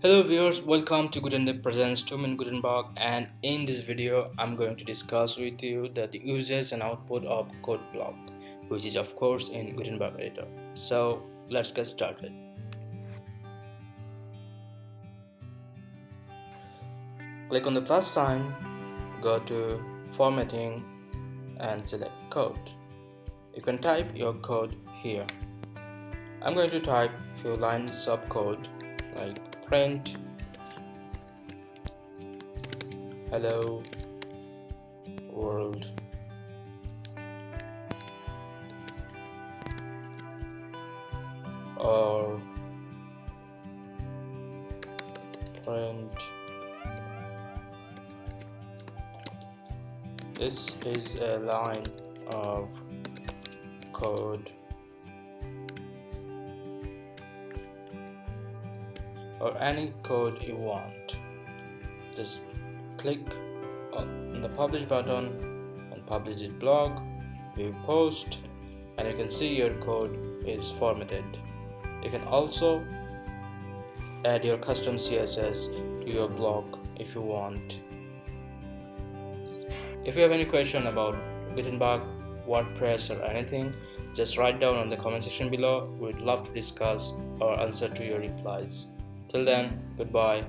Hello viewers, welcome to Gutenberg Presents 2 Min Gutenberg, and in this video I'm going to discuss with you the uses and output of code block, which is of course in Gutenberg editor. So let's get started. Click on the plus sign, go to formatting and select code. You can type your code here. I'm going to type few lines of code like print hello world, or print this is a line of code, or any code you want. Just click on the publish button and publish this blog, view post, and you can see your code is formatted. You can also add your custom CSS to your blog if you want. If you have any question about Gutenberg, WordPress or anything, just write down on the comment section below. We'd love to discuss or answer to your replies. Till then, goodbye.